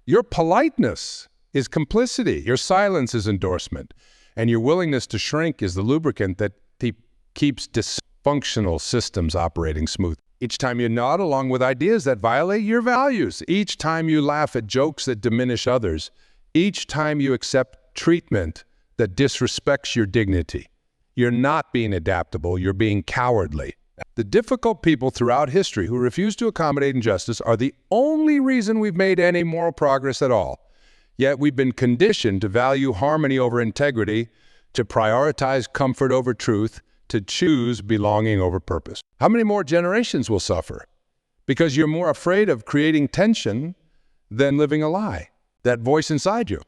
Your politeness is complicity. Your silence is endorsement. And your willingness to shrink is the lubricant that keeps dysfunctional systems operating smooth. Each time you nod along with ideas that violate your values, each time you laugh at jokes that diminish others, each time you accept treatment that disrespects your dignity, you're not being adaptable, you're being cowardly. The difficult people throughout history who refuse to accommodate injustice are the only reason we've made any moral progress at all. Yet we've been conditioned to value harmony over integrity, to prioritize comfort over truth, to choose belonging over purpose. How many more generations will suffer? Because you're more afraid of creating tension than living a lie. That voice inside you,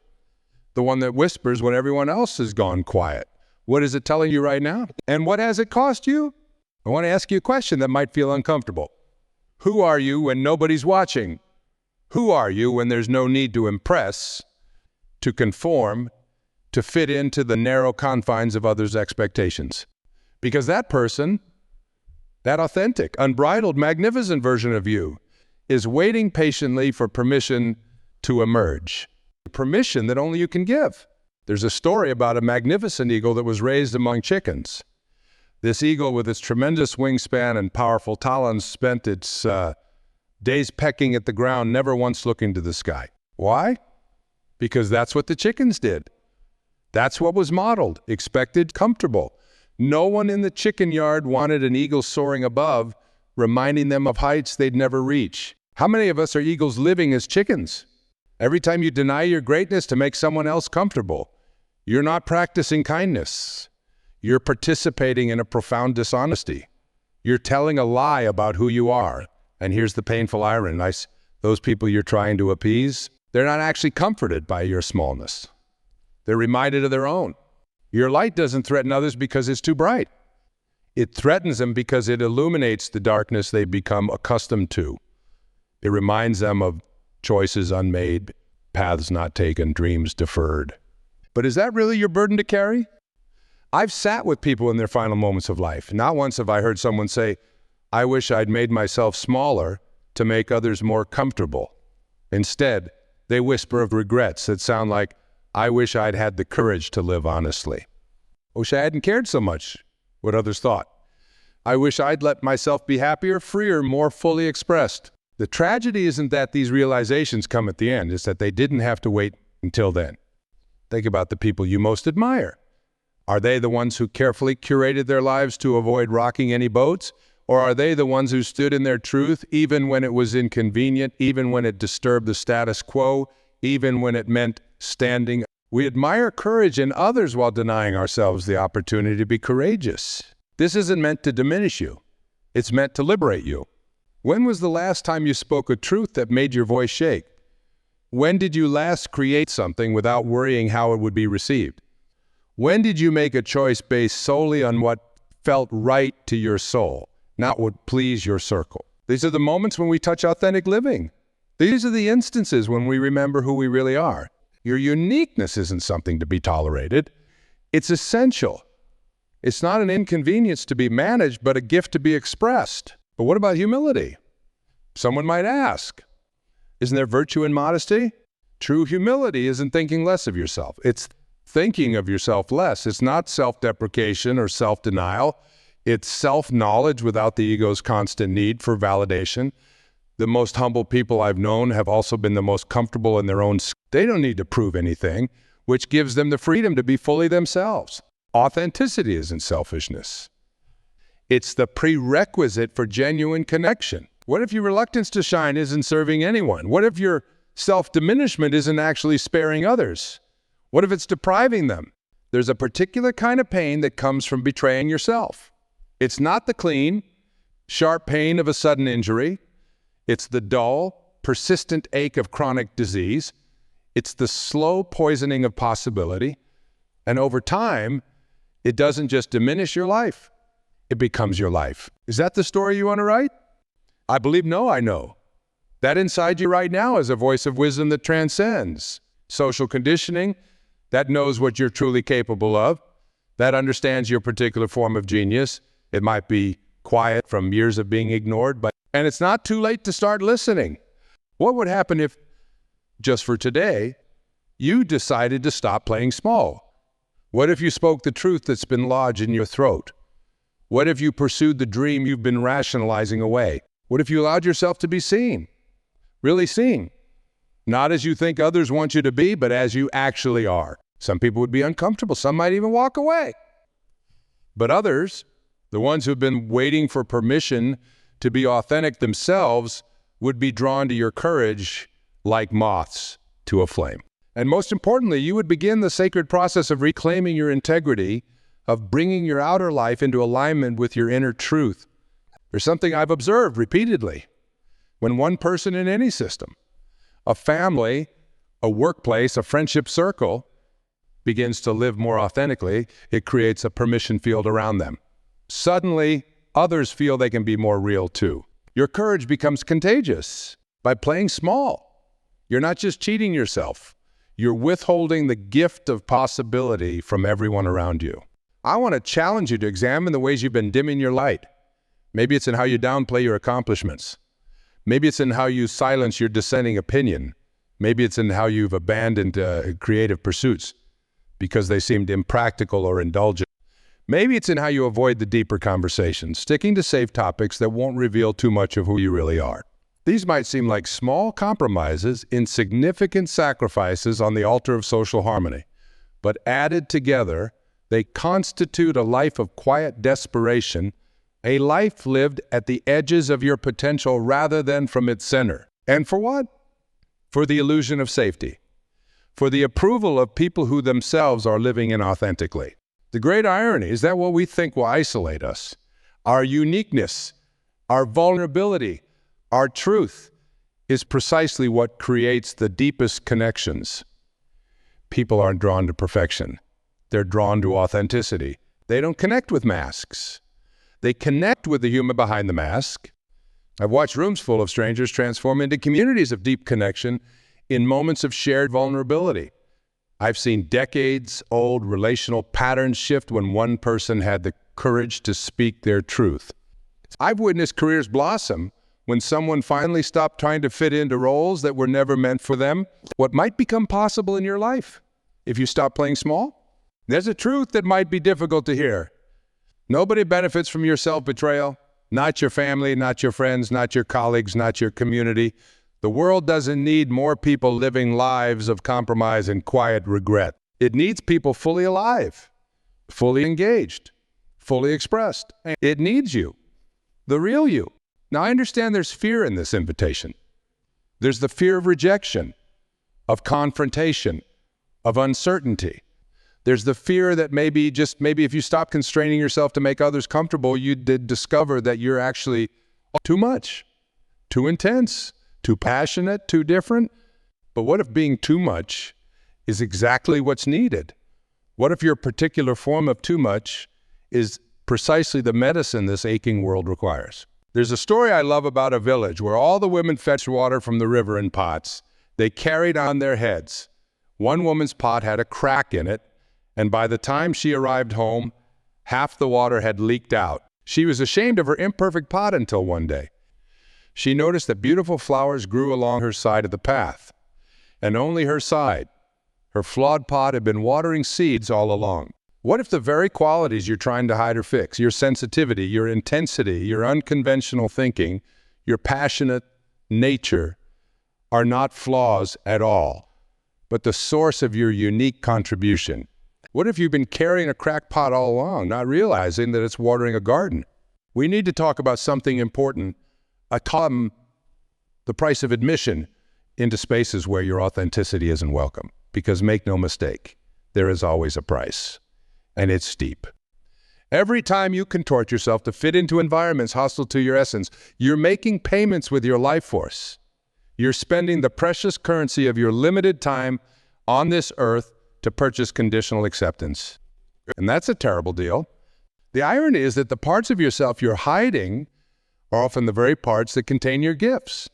the one that whispers when everyone else has gone quiet. What is it telling you right now? And what has it cost you? I want to ask you a question that might feel uncomfortable. Who are you when nobody's watching? Who are you when there's no need to impress, to conform, to fit into the narrow confines of others' expectations? Because that person, that authentic, unbridled, magnificent version of you, is waiting patiently for permission to emerge. Permission that only you can give. There's a story about a magnificent eagle that was raised among chickens. This eagle, with its tremendous wingspan and powerful talons, spent its days pecking at the ground, never once looking to the sky. Why? Because that's what the chickens did. That's what was modeled, expected, comfortable. No one in the chicken yard wanted an eagle soaring above, reminding them of heights they'd never reach. How many of us are eagles living as chickens? Every time you deny your greatness to make someone else comfortable, you're not practicing kindness. You're participating in a profound dishonesty. You're telling a lie about who you are. And here's the painful irony. Those people you're trying to appease, they're not actually comforted by your smallness. They're reminded of their own. Your light doesn't threaten others because it's too bright. It threatens them because it illuminates the darkness they've become accustomed to. It reminds them of choices unmade, paths not taken, dreams deferred. But is that really your burden to carry? I've sat with people in their final moments of life. Not once have I heard someone say, I wish I'd made myself smaller to make others more comfortable. Instead, they whisper of regrets that sound like, I wish I'd had the courage to live honestly. I wish I hadn't cared so much what others thought. I wish I'd let myself be happier, freer, more fully expressed. The tragedy isn't that these realizations come at the end, it's that they didn't have to wait until then. Think about the people you most admire. Are they the ones who carefully curated their lives to avoid rocking any boats? Or are they the ones who stood in their truth even when it was inconvenient, even when it disturbed the status quo, even when it meant standing? We admire courage in others while denying ourselves the opportunity to be courageous. This isn't meant to diminish you. It's meant to liberate you. When was the last time you spoke a truth that made your voice shake? When did you last create something without worrying how it would be received? When did you make a choice based solely on what felt right to your soul, not what pleased your circle? These are the moments when we touch authentic living. These are the instances when we remember who we really are. Your uniqueness isn't something to be tolerated. It's essential. It's not an inconvenience to be managed, but a gift to be expressed. But what about humility? Someone might ask, isn't there virtue in modesty? True humility isn't thinking less of yourself. It's thinking of yourself less. It's not self-deprecation or self-denial. It's self-knowledge without the ego's constant need for validation. The most humble people I've known have also been the most comfortable in their own skin. They don't need to prove anything, which gives them the freedom to be fully themselves. Authenticity isn't selfishness. It's the prerequisite for genuine connection. What if your reluctance to shine isn't serving anyone? What if your self-diminishment isn't actually sparing others? What if it's depriving them? There's a particular kind of pain that comes from betraying yourself. It's not the clean, sharp pain of a sudden injury. It's the dull, persistent ache of chronic disease. It's the slow poisoning of possibility. And over time, it doesn't just diminish your life, it becomes your life. Is that the story you want to write? I believe no, I know. That inside you right now is a voice of wisdom that transcends social conditioning, that knows what you're truly capable of, that understands your particular form of genius. It might be quiet from years of being ignored, and it's not too late to start listening. What would happen if just for today, you decided to stop playing small? What if you spoke the truth that's been lodged in your throat? What if you pursued the dream you've been rationalizing away? What if you allowed yourself to be seen? Really seen? Not as you think others want you to be, but as you actually are. Some people would be uncomfortable. Some might even walk away. But others, the ones who've been waiting for permission to be authentic themselves, would be drawn to your courage like moths to a flame. And most importantly, you would begin the sacred process of reclaiming your integrity, of bringing your outer life into alignment with your inner truth. There's something I've observed repeatedly. When one person in any system, a family, a workplace, a friendship circle, begins to live more authentically, it creates a permission field around them. Suddenly, others feel they can be more real too. Your courage becomes contagious. By playing small, you're not just cheating yourself, you're withholding the gift of possibility from everyone around you. I want to challenge you to examine the ways you've been dimming your light. Maybe it's in how you downplay your accomplishments. Maybe it's in how you silence your dissenting opinion. Maybe it's in how you've abandoned creative pursuits because they seemed impractical or indulgent. Maybe it's in how you avoid the deeper conversations, sticking to safe topics that won't reveal too much of who you really are. These might seem like small compromises, insignificant sacrifices on the altar of social harmony, but added together, they constitute a life of quiet desperation, a life lived at the edges of your potential rather than from its center. And for what? For the illusion of safety, for the approval of people who themselves are living inauthentically. The great irony is that what we think will isolate us, our uniqueness, our vulnerability, our truth, is precisely what creates the deepest connections. People aren't drawn to perfection. They're drawn to authenticity. They don't connect with masks. They connect with the human behind the mask. I've watched rooms full of strangers transform into communities of deep connection in moments of shared vulnerability. I've seen decades-old relational patterns shift when one person had the courage to speak their truth. I've witnessed careers blossom when someone finally stopped trying to fit into roles that were never meant for them. What might become possible in your life if you stop playing small? There's a truth that might be difficult to hear. Nobody benefits from your self-betrayal. Not your family, not your friends, not your colleagues, not your community. The world doesn't need more people living lives of compromise and quiet regret. It needs people fully alive, fully engaged, fully expressed. It needs you, the real you. Now, I understand there's fear in this invitation. There's the fear of rejection, of confrontation, of uncertainty. There's the fear that maybe if you stop constraining yourself to make others comfortable, you did discover that you're actually too much, too intense, too passionate, too different. But what if being too much is exactly what's needed? What if your particular form of too much is precisely the medicine this aching world requires? There's a story I love about a village where all the women fetched water from the river in pots. They carried on their heads. One woman's pot had a crack in it, and by the time she arrived home, half the water had leaked out. She was ashamed of her imperfect pot until one day. She noticed that beautiful flowers grew along her side of the path, and only her side. Her flawed pot had been watering seeds all along. What if the very qualities you're trying to hide or fix, your sensitivity, your intensity, your unconventional thinking, your passionate nature, are not flaws at all, but the source of your unique contribution? What if you've been carrying a cracked pot all along, not realizing that it's watering a garden? We need to talk about something important, the price of admission into spaces where your authenticity isn't welcome. Because make no mistake, there is always a price, and it's steep. Every time you contort yourself to fit into environments hostile to your essence, you're making payments with your life force. You're spending the precious currency of your limited time on this earth to purchase conditional acceptance. And that's a terrible deal. The irony is that the parts of yourself you're hiding are often the very parts that contain your gifts.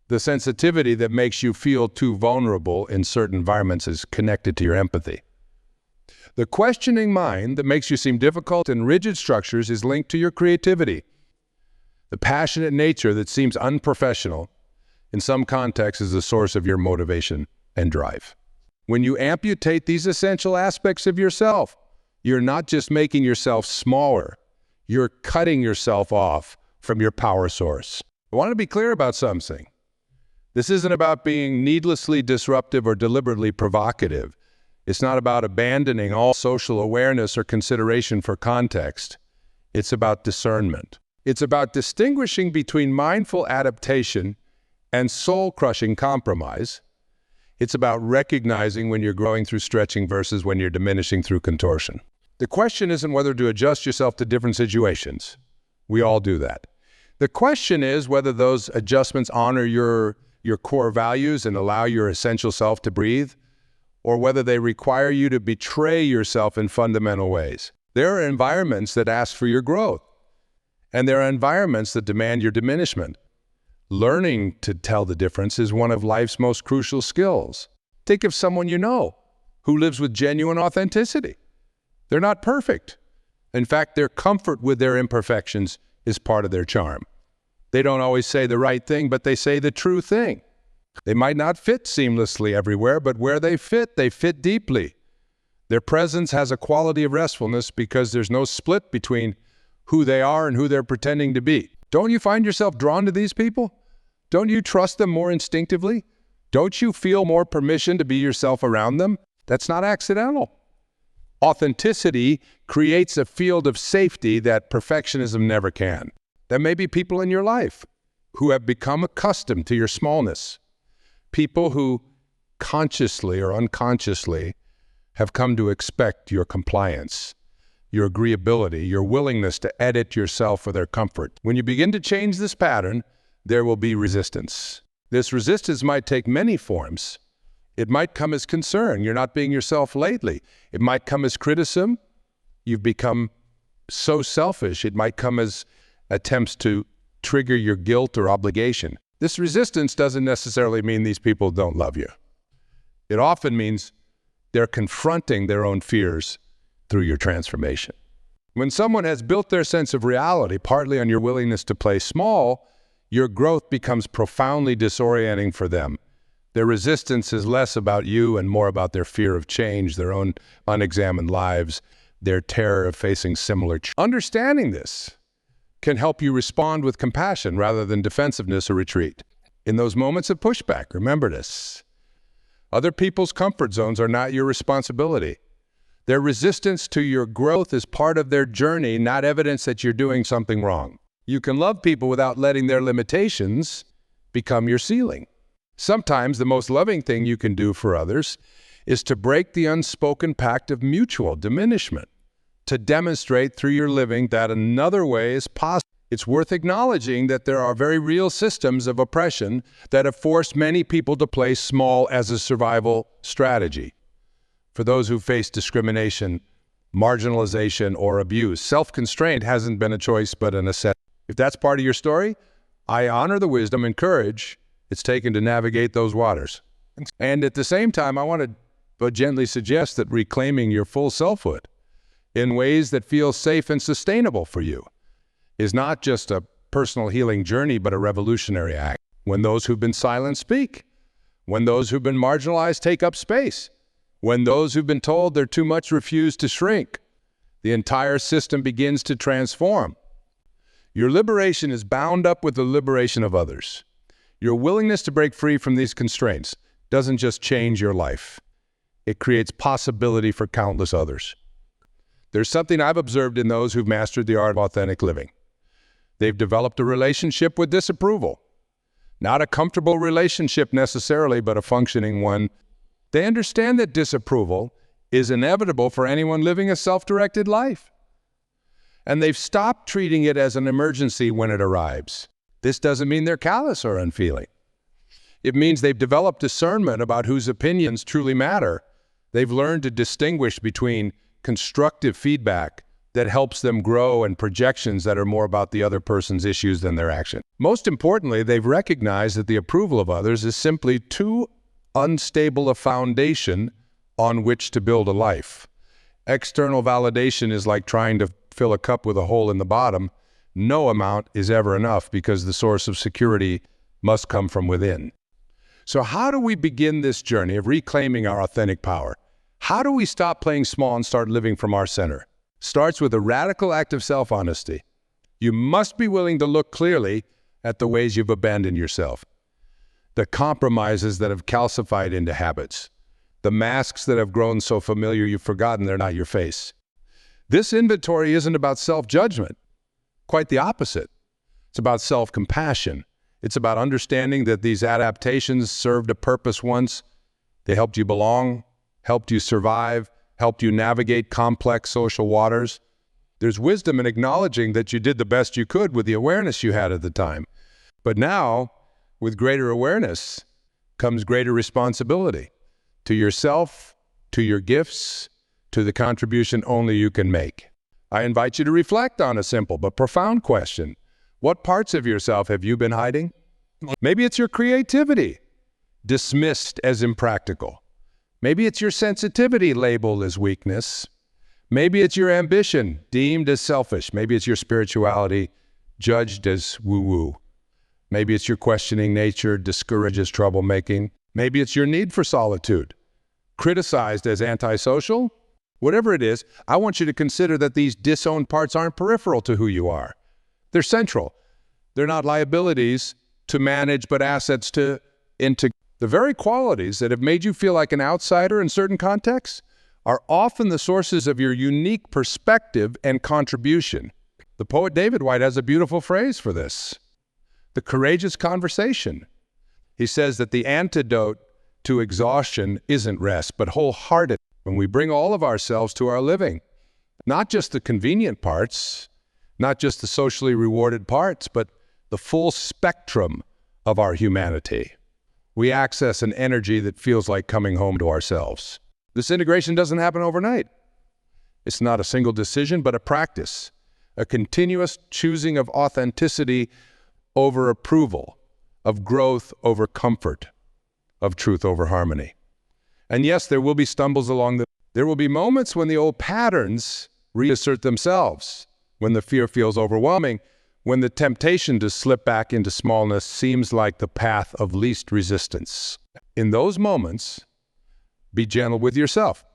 The sensitivity that makes you feel too vulnerable in certain environments is connected to your empathy. The questioning mind that makes you seem difficult in rigid structures is linked to your creativity. The passionate nature that seems unprofessional in some contexts, is the source of your motivation and drive. When you amputate these essential aspects of yourself, you're not just making yourself smaller, you're cutting yourself off from your power source. I want to be clear about something. This isn't about being needlessly disruptive or deliberately provocative. It's not about abandoning all social awareness or consideration for context. It's about discernment. It's about distinguishing between mindful adaptation and soul-crushing compromise. It's about recognizing when you're growing through stretching versus when you're diminishing through contortion. The question isn't whether to adjust yourself to different situations. We all do that. The question is whether those adjustments honor your core values and allow your essential self to breathe, or whether they require you to betray yourself in fundamental ways. There are environments that ask for your growth, and there are environments that demand your diminishment. Learning to tell the difference is one of life's most crucial skills. Think of someone you know who lives with genuine authenticity. They're not perfect. In fact, their comfort with their imperfections is part of their charm. They don't always say the right thing, but they say the true thing. They might not fit seamlessly everywhere, but where they fit deeply. Their presence has a quality of restfulness because there's no split between who they are and who they're pretending to be. Don't you find yourself drawn to these people? Don't you trust them more instinctively? Don't you feel more permission to be yourself around them? That's not accidental. Authenticity creates a field of safety that perfectionism never can. There may be people in your life who have become accustomed to your smallness. People who consciously or unconsciously have come to expect your compliance, your agreeability, your willingness to edit yourself for their comfort. When you begin to change this pattern, there will be resistance. This resistance might take many forms. It might come as concern. You're not being yourself lately. It might come as criticism. You've become so selfish. It might come as attempts to trigger your guilt or obligation. This resistance doesn't necessarily mean these people don't love you. It often means they're confronting their own fears through your transformation. When someone has built their sense of reality partly on your willingness to play small, your growth becomes profoundly disorienting for them. Their resistance is less about you and more about their fear of change, their own unexamined lives, their terror of facing similar change. Understanding this can help you respond with compassion rather than defensiveness or retreat. In those moments of pushback, remember this. Other people's comfort zones are not your responsibility. Their resistance to your growth is part of their journey, not evidence that you're doing something wrong. You can love people without letting their limitations become your ceiling. Sometimes the most loving thing you can do for others is to break the unspoken pact of mutual diminishment, to demonstrate through your living that another way is possible. It's worth acknowledging that there are very real systems of oppression that have forced many people to play small as a survival strategy. For those who face discrimination, marginalization, or abuse, self-constraint hasn't been a choice but a necessity. If that's part of your story, I honor the wisdom and courage it's taken to navigate those waters. And at the same time, I want to gently suggest that reclaiming your full selfhood in ways that feel safe and sustainable for you is not just a personal healing journey, but a revolutionary act. When those who've been silent speak, when those who've been marginalized take up space, when those who've been told they're too much refuse to shrink, the entire system begins to transform. Your liberation is bound up with the liberation of others. Your willingness to break free from these constraints doesn't just change your life. It creates possibility for countless others. There's something I've observed in those who've mastered the art of authentic living. They've developed a relationship with disapproval. Not a comfortable relationship necessarily, but a functioning one. They understand that disapproval is inevitable for anyone living a self-directed life. And they've stopped treating it as an emergency when it arrives. This doesn't mean they're callous or unfeeling. It means they've developed discernment about whose opinions truly matter. They've learned to distinguish between constructive feedback that helps them grow and projections that are more about the other person's issues than their action. Most importantly, they've recognized that the approval of others is simply too unstable a foundation on which to build a life. External validation is like trying to fill a cup with a hole in the bottom. No amount is ever enough because the source of security must come from within. So how do we begin this journey of reclaiming our authentic power? How do we stop playing small and start living from our center? Starts with a radical act of self-honesty. You must be willing to look clearly at the ways you've abandoned yourself, the compromises that have calcified into habits, the masks that have grown so familiar you've forgotten they're not your face. This inventory isn't about self-judgment. Quite the opposite. It's about self-compassion. It's about understanding that these adaptations served a purpose once. They helped you belong, helped you survive, helped you navigate complex social waters. There's wisdom in acknowledging that you did the best you could with the awareness you had at the time. But now, with greater awareness, comes greater responsibility to yourself, to your gifts, to the contribution only you can make. I invite you to reflect on a simple but profound question. What parts of yourself have you been hiding? Maybe it's your creativity, dismissed as impractical. Maybe it's your sensitivity labeled as weakness. Maybe it's your ambition, deemed as selfish. Maybe it's your spirituality, judged as woo-woo. Maybe it's your questioning nature, discouraged as troublemaking. Maybe it's your need for solitude, criticized as antisocial. Whatever it is, I want you to consider that these disowned parts aren't peripheral to who you are. They're central. They're not liabilities to manage, but assets to integrate. The very qualities that have made you feel like an outsider in certain contexts are often the sources of your unique perspective and contribution. The poet David Whyte has a beautiful phrase for this: the courageous conversation. He says that the antidote to exhaustion isn't rest, but wholehearted. When we bring all of ourselves to our living, not just the convenient parts, not just the socially rewarded parts, but the full spectrum of our humanity, we access an energy that feels like coming home to ourselves. This integration doesn't happen overnight. It's not a single decision, but a practice, a continuous choosing of authenticity over approval, of growth over comfort, of truth over harmony. And yes, there will be stumbles along the way. There will be moments when the old patterns reassert themselves, when the fear feels overwhelming, when the temptation to slip back into smallness seems like the path of least resistance. In those moments, be gentle with yourself.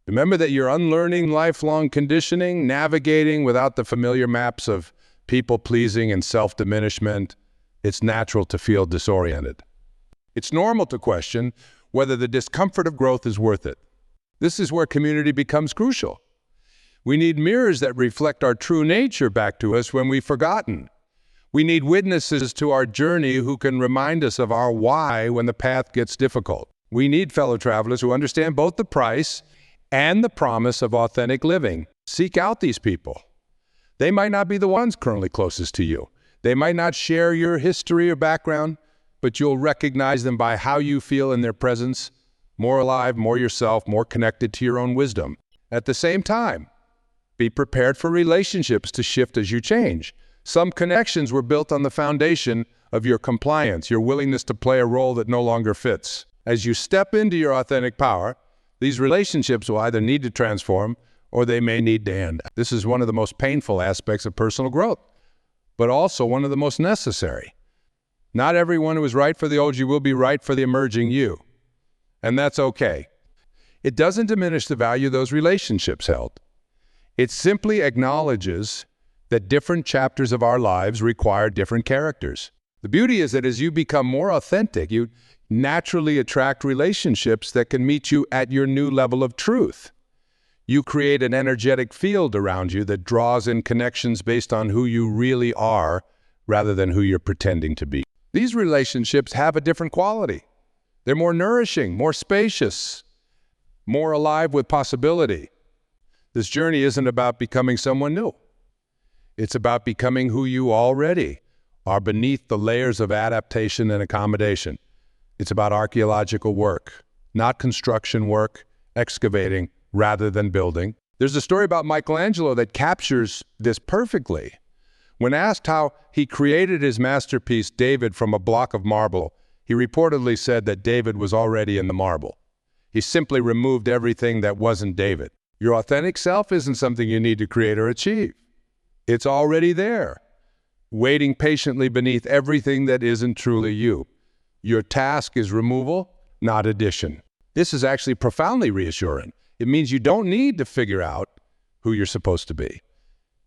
Remember that you're unlearning lifelong conditioning, navigating without the familiar maps of people-pleasing and self-diminishment. It's natural to feel disoriented. It's normal to question whether the discomfort of growth is worth it. This is where community becomes crucial. We need mirrors that reflect our true nature back to us when we've forgotten. We need witnesses to our journey who can remind us of our why when the path gets difficult. We need fellow travelers who understand both the price and the promise of authentic living. Seek out these people. They might not be the ones currently closest to you. They might not share your history or background, but you'll recognize them by how you feel in their presence, more alive, more yourself, more connected to your own wisdom. At the same time, be prepared for relationships to shift as you change. Some connections were built on the foundation of your compliance, your willingness to play a role that no longer fits. As you step into your authentic power, these relationships will either need to transform or they may need to end. This is one of the most painful aspects of personal growth, but also one of the most necessary. Not everyone who is right for the old you will be right for the emerging you, and that's okay. It doesn't diminish the value those relationships held. It simply acknowledges that different chapters of our lives require different characters. The beauty is that as you become more authentic, you naturally attract relationships that can meet you at your new level of truth. You create an energetic field around you that draws in connections based on who you really are rather than who you're pretending to be. These relationships have a different quality. They're more nourishing, more spacious, more alive with possibility. This journey isn't about becoming someone new. It's about becoming who you already are beneath the layers of adaptation and accommodation. It's about archaeological work, not construction work, excavating rather than building. There's a story about Michelangelo that captures this perfectly. When asked how he created his masterpiece, David, from a block of marble, he reportedly said that David was already in the marble. He simply removed everything that wasn't David. Your authentic self isn't something you need to create or achieve. It's already there. waiting patiently beneath everything that isn't truly you. Your task is removal, not addition. This is actually profoundly reassuring. It means you don't need to figure out who you're supposed to be.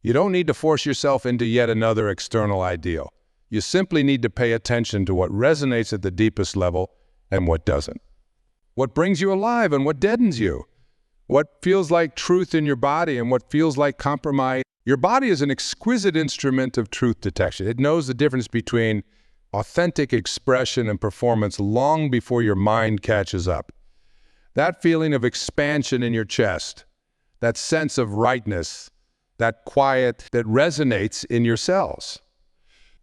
You don't need to force yourself into yet another external ideal. You simply need to pay attention to what resonates at the deepest level and what doesn't. What brings you alive and what deadens you. What feels like truth in your body and what feels like compromise. Your body is an exquisite instrument of truth detection. It knows the difference between authentic expression and performance long before your mind catches up. That feeling of expansion in your chest, that sense of rightness, that quiet that resonates in your cells.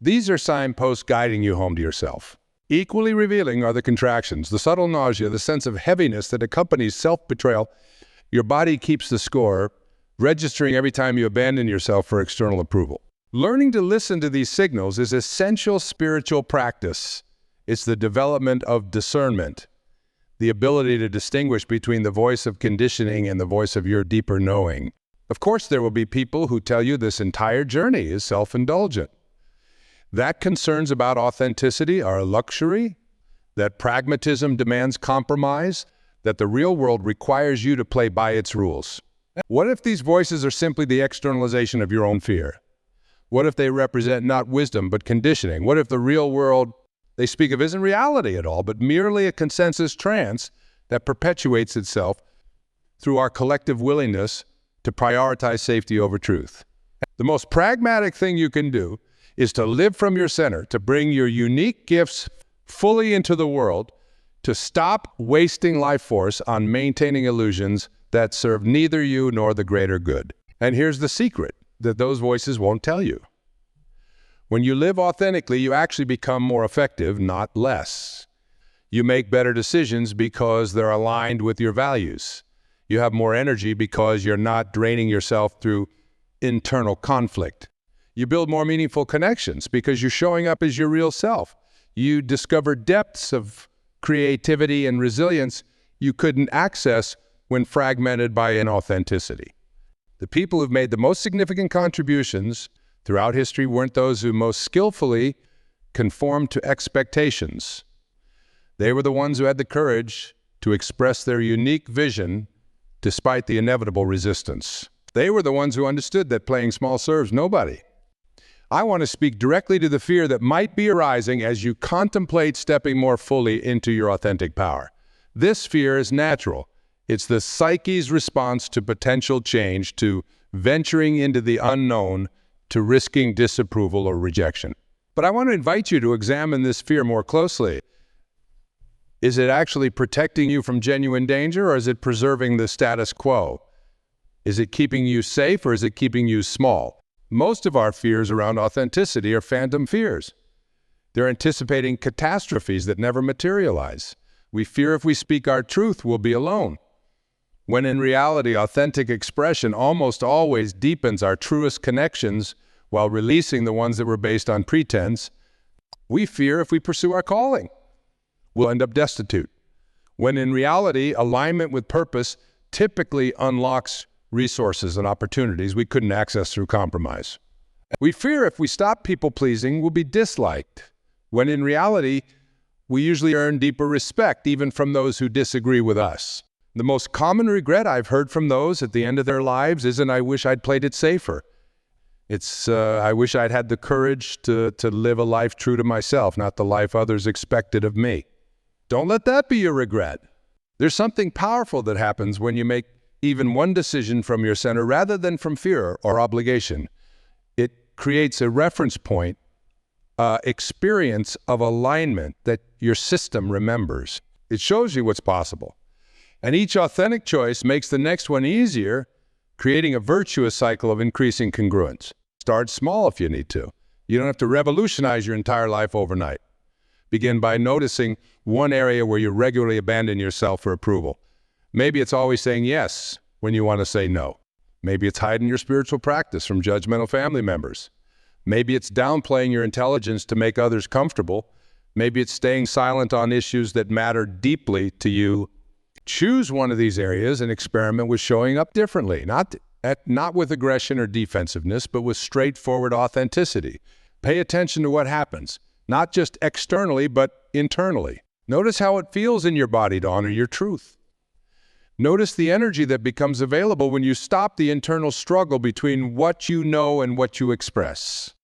These are signposts guiding you home to yourself. Equally revealing are the contractions, the subtle nausea, the sense of heaviness that accompanies self-betrayal. Your body keeps the score, registering every time you abandon yourself for external approval. Learning to listen to these signals is essential spiritual practice. It's the development of discernment, the ability to distinguish between the voice of conditioning and the voice of your deeper knowing. Of course, there will be people who tell you this entire journey is self-indulgent. That concerns about authenticity are a luxury, that pragmatism demands compromise, that the real world requires you to play by its rules. What if these voices are simply the externalization of your own fear? What if they represent not wisdom but conditioning? What if the real world they speak of isn't reality at all, but merely a consensus trance that perpetuates itself through our collective willingness to prioritize safety over truth? The most pragmatic thing you can do is to live from your center, to bring your unique gifts fully into the world, to stop wasting life force on maintaining illusions that serve neither you nor the greater good. And here's the secret that those voices won't tell you. When you live authentically, you actually become more effective, not less. You make better decisions because they're aligned with your values. You have more energy because you're not draining yourself through internal conflict. You build more meaningful connections because you're showing up as your real self. You discover depths of creativity and resilience you couldn't access when fragmented by inauthenticity. The people who've made the most significant contributions throughout history weren't those who most skillfully conformed to expectations. They were the ones who had the courage to express their unique vision despite the inevitable resistance. They were the ones who understood that playing small serves nobody. I want to speak directly to the fear that might be arising as you contemplate stepping more fully into your authentic power. This fear is natural. It's the psyche's response to potential change, to venturing into the unknown, to risking disapproval or rejection. But I want to invite you to examine this fear more closely. Is it actually protecting you from genuine danger, or is it preserving the status quo? Is it keeping you safe, or is it keeping you small? Most of our fears around authenticity are phantom fears. They're anticipating catastrophes that never materialize. We fear if we speak our truth, we'll be alone. When in reality, authentic expression almost always deepens our truest connections while releasing the ones that were based on pretense. We fear if we pursue our calling, we'll end up destitute. When in reality, alignment with purpose typically unlocks resources and opportunities we couldn't access through compromise. We fear if we stop people-pleasing, we'll be disliked, when in reality, we usually earn deeper respect, even from those who disagree with us. The most common regret I've heard from those at the end of their lives isn't, "I wish I'd played it safer." It's, "I wish I'd had the courage to live a life true to myself, not the life others expected of me." Don't let that be your regret. There's something powerful that happens when you make even one decision from your center rather than from fear or obligation. It creates a reference point, experience of alignment that your system remembers. It shows you what's possible. And each authentic choice makes the next one easier, creating a virtuous cycle of increasing congruence. Start small if you need to. You don't have to revolutionize your entire life overnight. Begin by noticing one area where you regularly abandon yourself for approval. Maybe it's always saying yes when you want to say no. Maybe it's hiding your spiritual practice from judgmental family members. Maybe it's downplaying your intelligence to make others comfortable. Maybe it's staying silent on issues that matter deeply to you. Choose one of these areas and experiment with showing up differently, not with aggression or defensiveness, but with straightforward authenticity. Pay attention to what happens, not just externally, but internally. Notice how it feels in your body to honor your truth. Notice the energy that becomes available when you stop the internal struggle between what you know and what you express.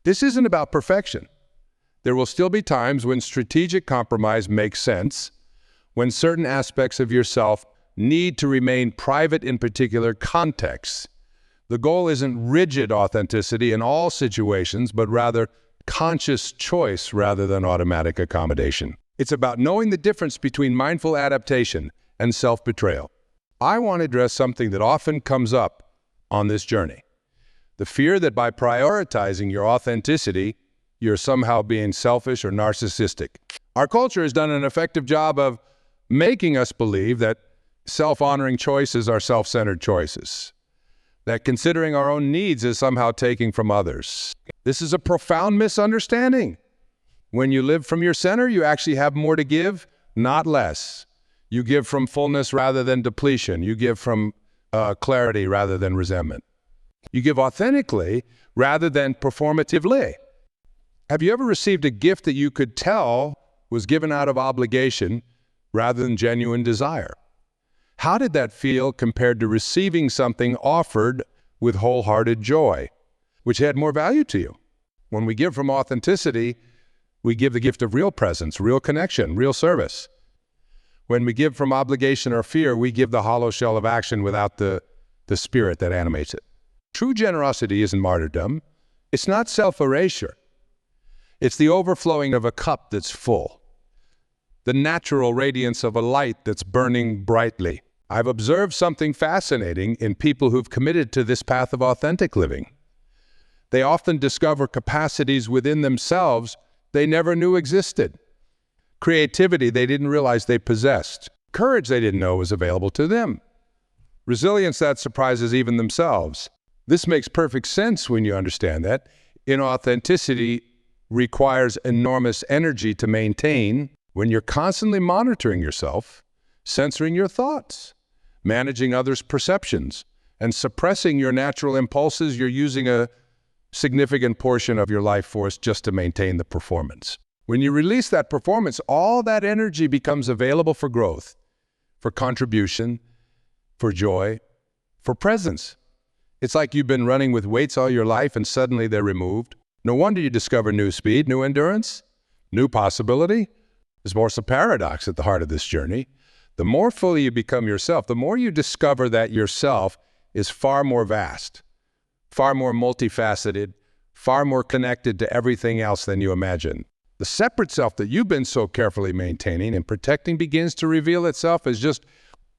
This isn't about perfection. There will still be times when strategic compromise makes sense, when certain aspects of yourself need to remain private in particular contexts. The goal isn't rigid authenticity in all situations, but rather conscious choice rather than automatic accommodation. It's about knowing the difference between mindful adaptation and self-betrayal. I want to address something that often comes up on this journey. The fear that by prioritizing your authenticity, you're somehow being selfish or narcissistic. Our culture has done an effective job of making us believe that self-honoring choices are self-centered choices, that considering our own needs is somehow taking from others. This is a profound misunderstanding. When you live from your center, you actually have more to give, not less. You give from fullness rather than depletion. You give from clarity rather than resentment. You give authentically rather than performatively. Have you ever received a gift that you could tell was given out of obligation rather than genuine desire? How did that feel compared to receiving something offered with wholehearted joy, which had more value to you? When we give from authenticity, we give the gift of real presence, real connection, real service. When we give from obligation or fear, we give the hollow shell of action without the spirit that animates it. True generosity isn't martyrdom. It's not self-erasure. It's the overflowing of a cup that's full, the natural radiance of a light that's burning brightly. I've observed something fascinating in people who've committed to this path of authentic living. They often discover capacities within themselves they never knew existed. Creativity they didn't realize they possessed. Courage they didn't know was available to them. Resilience that surprises even themselves. This makes perfect sense when you understand that. Inauthenticity requires enormous energy to maintain when you're constantly monitoring yourself, censoring your thoughts, managing others' perceptions, and suppressing your natural impulses. You're using a significant portion of your life force just to maintain the performance. When you release that performance, all that energy becomes available for growth, for contribution, for joy, for presence. It's like you've been running with weights all your life and suddenly they're removed. No wonder you discover new speed, new endurance, new possibility. There's more some paradox at the heart of this journey. The more fully you become yourself, the more you discover that yourself is far more vast, far more multifaceted, far more connected to everything else than you imagine. The separate self that you've been so carefully maintaining and protecting begins to reveal itself as just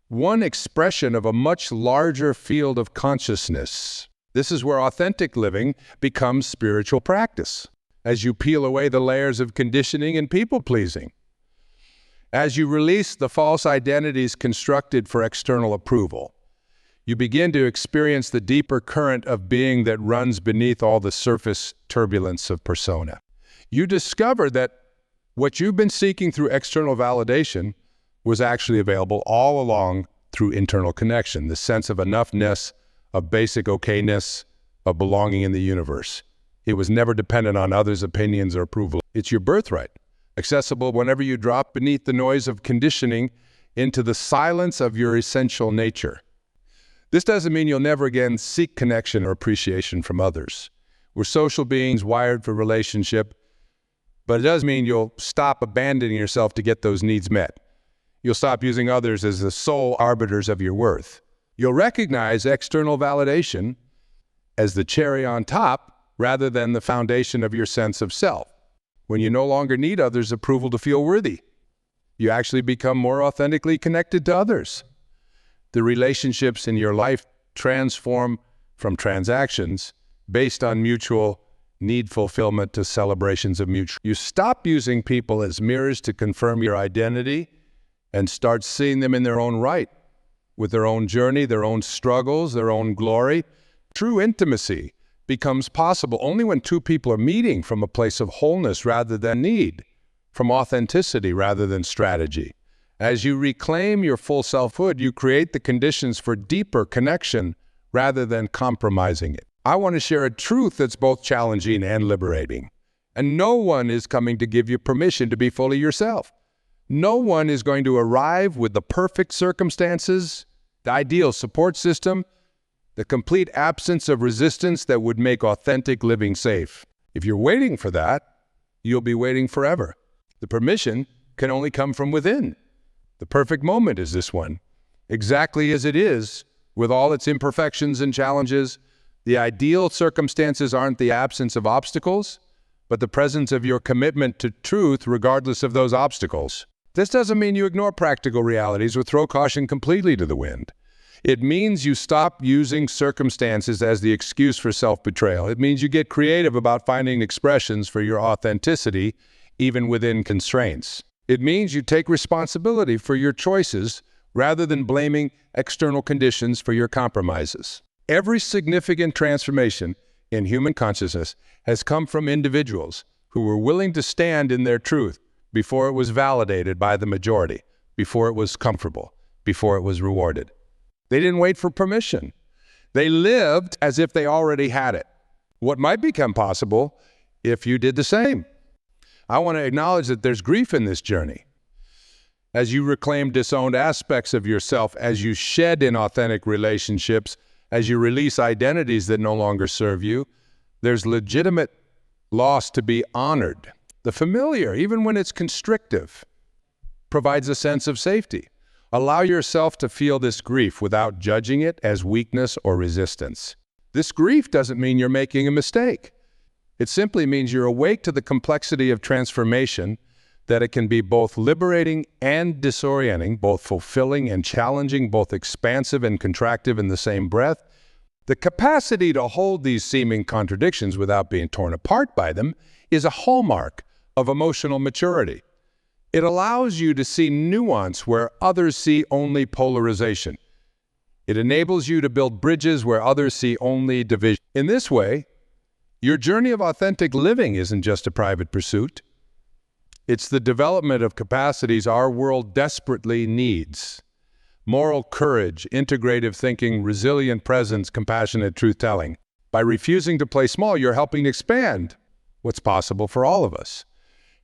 one expression of a much larger field of consciousness. This is where authentic living becomes spiritual practice, as you peel away the layers of conditioning and people-pleasing. As you release the false identities constructed for external approval, you begin to experience the deeper current of being that runs beneath all the surface turbulence of persona. You discover that what you've been seeking through external validation was actually available all along through internal connection, the sense of enoughness, of basic okayness, of belonging in the universe. It was never dependent on others' opinions or approval. It's your birthright, accessible whenever you drop beneath the noise of conditioning into the silence of your essential nature. This doesn't mean you'll never again seek connection or appreciation from others. We're social beings wired for relationship, but it does mean you'll stop abandoning yourself to get those needs met. You'll stop using others as the sole arbiters of your worth. You'll recognize external validation as the cherry on top rather than the foundation of your sense of self. When you no longer need others' approval to feel worthy, you actually become more authentically connected to others. The relationships in your life transform from transactions based on mutual need fulfillment to celebrations of mutual. You stop using people as mirrors to confirm your identity and start seeing them in their own right, with their own journey, their own struggles, their own glory. True intimacy becomes possible only when two people are meeting from a place of wholeness rather than need, from authenticity rather than strategy. As you reclaim your full selfhood, you create the conditions for deeper connection rather than compromising it. I want to share a truth that's both challenging and liberating. And no one is coming to give you permission to be fully yourself. No one is going to arrive with the perfect circumstances, the ideal support system, the complete absence of resistance that would make authentic living safe. If you're waiting for that, you'll be waiting forever. The permission can only come from within. The perfect moment is this one. Exactly as it is, with all its imperfections and challenges, the ideal circumstances aren't the absence of obstacles, but the presence of your commitment to truth regardless of those obstacles. This doesn't mean you ignore practical realities or throw caution completely to the wind. It means you stop using circumstances as the excuse for self-betrayal. It means you get creative about finding expressions for your authenticity, even within constraints. It means you take responsibility for your choices rather than blaming external conditions for your compromises. Every significant transformation in human consciousness has come from individuals who were willing to stand in their truth before it was validated by the majority, before it was comfortable, before it was rewarded. They didn't wait for permission. They lived as if they already had it. What might become possible if you did the same? I want to acknowledge that there's grief in this journey. As you reclaim disowned aspects of yourself, as you shed inauthentic relationships, as you release identities that no longer serve you, there's legitimate loss to be honored. The familiar, even when it's constrictive, provides a sense of safety. Allow yourself to feel this grief without judging it as weakness or resistance. This grief doesn't mean you're making a mistake. It simply means you're awake to the complexity of transformation, that it can be both liberating and disorienting, both fulfilling and challenging, both expansive and contractive in the same breath. The capacity to hold these seeming contradictions without being torn apart by them is a hallmark of emotional maturity. It allows you to see nuance where others see only polarization. It enables you to build bridges where others see only division. In this way, your journey of authentic living isn't just a private pursuit. It's the development of capacities our world desperately needs. Moral courage, integrative thinking, resilient presence, compassionate truth-telling. By refusing to play small, you're helping expand what's possible for all of us.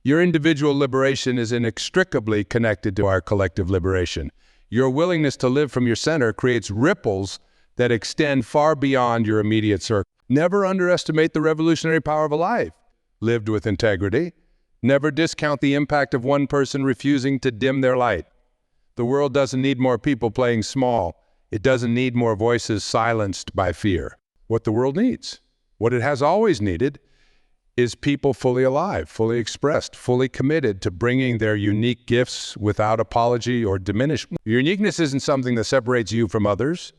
Your individual liberation is inextricably connected to our collective liberation. Your willingness to live from your center creates ripples that extend far beyond your immediate circle. Never underestimate the revolutionary power of a life lived with integrity. Never discount the impact of one person refusing to dim their light. The world doesn't need more people playing small. It doesn't need more voices silenced by fear. What the world needs, what it has always needed, is people fully alive, fully expressed, fully committed to bringing their unique gifts without apology or diminishment. Your uniqueness isn't something that separates you from others.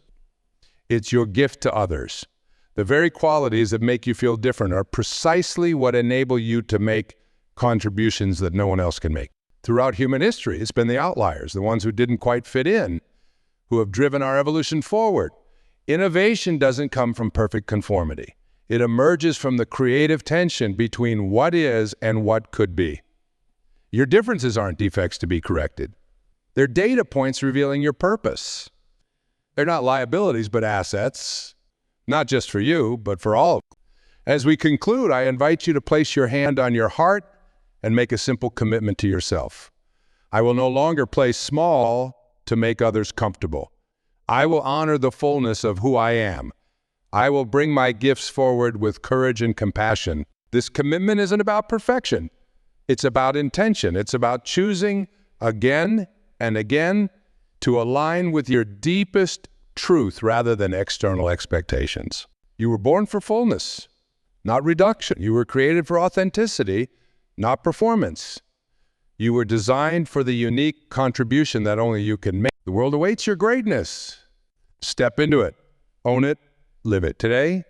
It's your gift to others. The very qualities that make you feel different are precisely what enable you to make contributions that no one else can make. Throughout human history, it's been the outliers, the ones who didn't quite fit in, who have driven our evolution forward. Innovation doesn't come from perfect conformity. It emerges from the creative tension between what is and what could be. Your differences aren't defects to be corrected. They're data points revealing your purpose. They're not liabilities, but assets, not just for you, but for all. As we conclude, I invite you to place your hand on your heart and make a simple commitment to yourself. I will no longer play small to make others comfortable. I will honor the fullness of who I am. I will bring my gifts forward with courage and compassion. This commitment isn't about perfection. It's about intention. It's about choosing again and again to align with your deepest truth rather than external expectations. You were born for fullness, not reduction. You were created for authenticity, not performance. You were designed for the unique contribution that only you can make. The world awaits your greatness. Step into it. Own it. Live it. Today,